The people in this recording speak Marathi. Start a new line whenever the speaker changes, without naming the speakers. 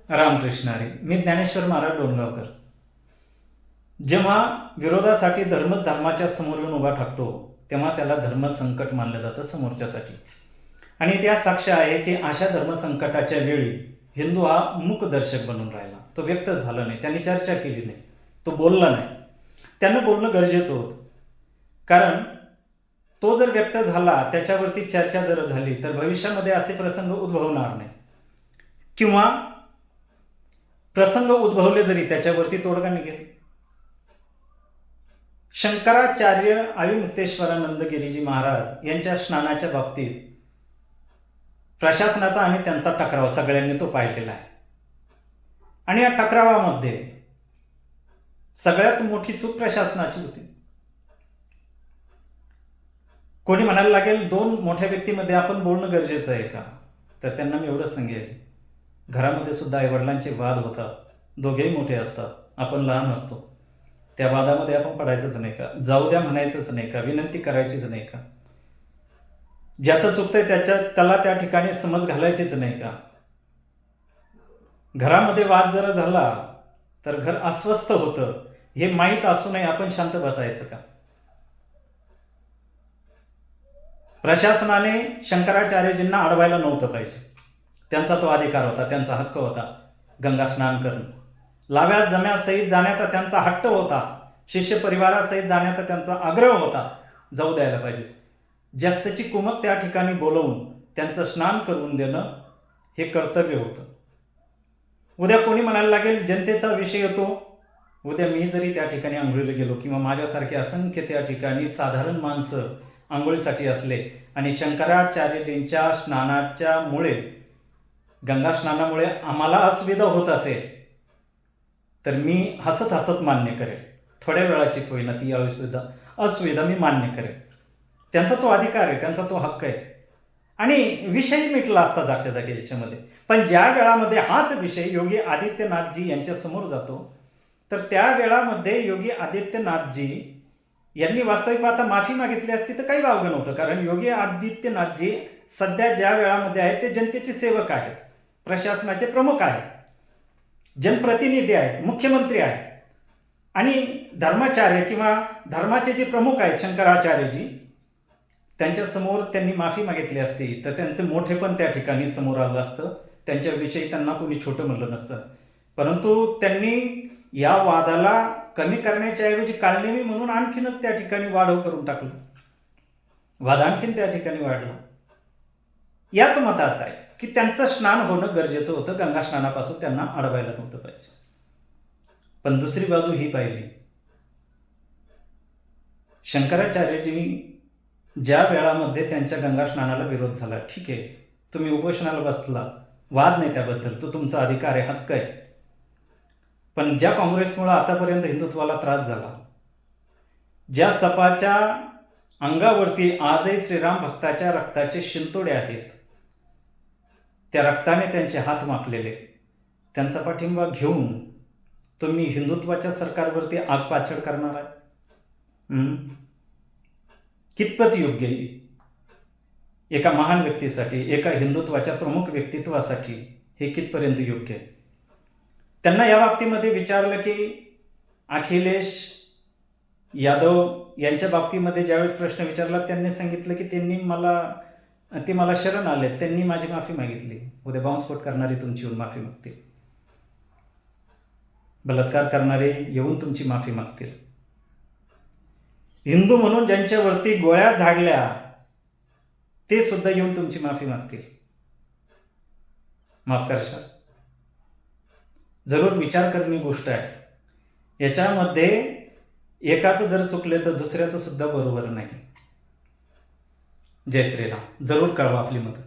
रामकृष्ण हरी. मी ज्ञानेश्वर महाराज डोणगावकर. जेव्हा विरोधासाठी धर्माच्या समोर येऊन उभा ठाकतो तेव्हा त्याला धर्मसंकट मानलं जातं समोरच्यासाठी. आणि त्या साक्ष आहे की अशा धर्मसंकटाच्या वेळी हिंदू हा मूकदर्शक बनून राहिला. तो व्यक्त झाला नाही, त्यांनी चर्चा केली नाही, तो बोलला नाही. त्यानं बोलणं गरजेचं होतं, कारण तो जर व्यक्त झाला, त्याच्यावरती चर्चा जर झाली तर भविष्यामध्ये असे प्रसंग उद्भवणार नाही, किंवा प्रसंग उद्भवले जरी त्याच्यावरती तोडगा निघेल. शंकराचार्य अविमुक्तेश्वरानंद गिरीजी महाराज यांच्या स्नानाच्या बाबतीत प्रशासनाचा आणि त्यांचा टकराव सगळ्यांनी तो पाहिलेला आहे. आणि या टकरावामध्ये सगळ्यात मोठी चूक प्रशासनाची होती. कोणी म्हणायला लागेल दोन मोठ्या व्यक्तीमध्ये आपण बोलणं गरजेचं आहे का? तर त्यांना मी एवढंच सांगेल, घरामध्ये सुद्धा आईवडिलांचे वाद होतात, दोघेही मोठे असतात, आपण लहान असतो. त्या वादामध्ये आपण पडायचंच नाही का? जाऊ द्या म्हणायचंच नाही का? विनंती करायचीच नाही का? ज्याचं चुकतंय त्याला त्या ठिकाणी समज घालायचीच नाही का? घरामध्ये वाद जर झाला तर घर अस्वस्थ होतं हे माहीत असूनही आपण शांत बसायचं का? प्रशासनाने शंकराचार्यजींना अडवायला नव्हतं पाहिजे. त्यांचा तो अधिकार होता, त्यांचा हक्क होता गंगा स्नान करणं. लाव्या जम्यासहित जाण्याचा त्यांचा हट्ट होता, शिष्य परिवारासहित जाण्याचा त्यांचा आग्रह होता. जाऊ द्यायला पाहिजे. जास्तची कुमक त्या ठिकाणी बोलवून त्यांचं स्नान करून देणं हे कर्तव्य होतं. उद्या कोणी म्हणायला लागेल जनतेचा विषय येतो. उद्या मी जरी त्या ठिकाणी आंघोळीला गेलो किंवा माझ्यासारखे असंख्य त्या ठिकाणी साधारण माणसं आंघोळीसाठी असले आणि शंकराचार्यजींच्या स्नानाच्या मुळे, गंगा स्नानामुळे आम्हाला असुविधा होत असेल तर मी हसत हसत मान्य करेल. थोड्या वेळाची होईना ती असुविधा मी मान्य करेल. त्यांचा तो अधिकार आहे, त्यांचा तो हक्क आहे आणि विषय मिटला असता जागच्या जागी याच्यामध्ये. पण ज्या वेळामध्ये हाच विषय योगी आदित्यनाथजी यांच्यासमोर जातो तर त्या वेळामध्ये योगी आदित्यनाथजी यांनी वास्तविक पाहता माफी मागितली असती तर काही वावगं नव्हतं. कारण योगी आदित्यनाथजी सध्या ज्या वेळामध्ये आहेत ते जनतेचे सेवक आहेत, प्रशासनाचे प्रमुख आहेत, जनप्रतिनिधी आहेत, मुख्यमंत्री आहेत. आणि धर्माचार्य किंवा धर्माचे जे प्रमुख आहेत शंकराचार्यजी, त्यांच्यासमोर त्यांनी माफी मागितली असती तर त्यांचे मोठेपण त्या ठिकाणी समोर आलं असतं, त्यांच्याविषयी त्यांना कोणी छोटं म्हणलं नसतं. परंतु त्यांनी या वादाला कमी करण्याच्या ऐवजी कालनेमी म्हणून आणखीनच त्या ठिकाणी वाढव करून टाकलं. वाद आणखीन त्या ठिकाणी वाढला. याच मताचं आहे की त्यांचं स्नान होणं गरजेचं होतं, गंगा स्नानापासून त्यांना अडवायला नव्हतं पाहिजे. पण दुसरी बाजू ही पाहिली, शंकराचार्यजी ज्या वेळामध्ये त्यांच्या गंगा स्नानाला विरोध झाला, ठीक आहे, तुम्ही उपोषणाला बसला, वाद नाही त्याबद्दल, तो तुमचा अधिकार आहे, हक्क आहे. पण ज्या काँग्रेसमुळे आतापर्यंत हिंदुत्वाला त्रास झाला, ज्या सपाच्या अंगावरती आजही श्रीराम भक्ताच्या रक्ताचे शिंतोडे आहेत, त्या रक्ताने त्यांचे हात माखलेले, त्यांचा पाठिंबा घेऊन तुम्ही हिंदुत्वाच्या सरकारवरती आगपाछड करणार आहे? कितपत योग्य आहे? एका महान व्यक्तीसाठी, एका हिंदुत्वाच्या प्रमुख व्यक्तित्वासाठी हे कितपर्यंत योग्य आहे? त्यांना या बाबतीमध्ये विचारलं की अखिलेश यादव यांच्या बाबतीमध्ये ज्यावेळेस प्रश्न विचारला, त्यांनी सांगितलं की ते मला शरण आले, त्यांनी माझी माफी मागितली. उद्या बॉम्बस्फोट करणारे तुमची येऊन माफी मागतील, बलात्कार करणारे येऊन तुमची माफी मागतील, हिंदू म्हणून ज्यांच्यावरती गोळ्या झाडल्या ते सुद्धा येऊन तुमची माफी मागतील. माफ करशाल? जरूर विचार करणी गोष्ट आहे. याच्यामध्ये एकाचं जर चुकले तर दुसऱ्याचं सुद्धा बरोबर नाही. जय श्रीराम. जरूर कळवा आपली मतं.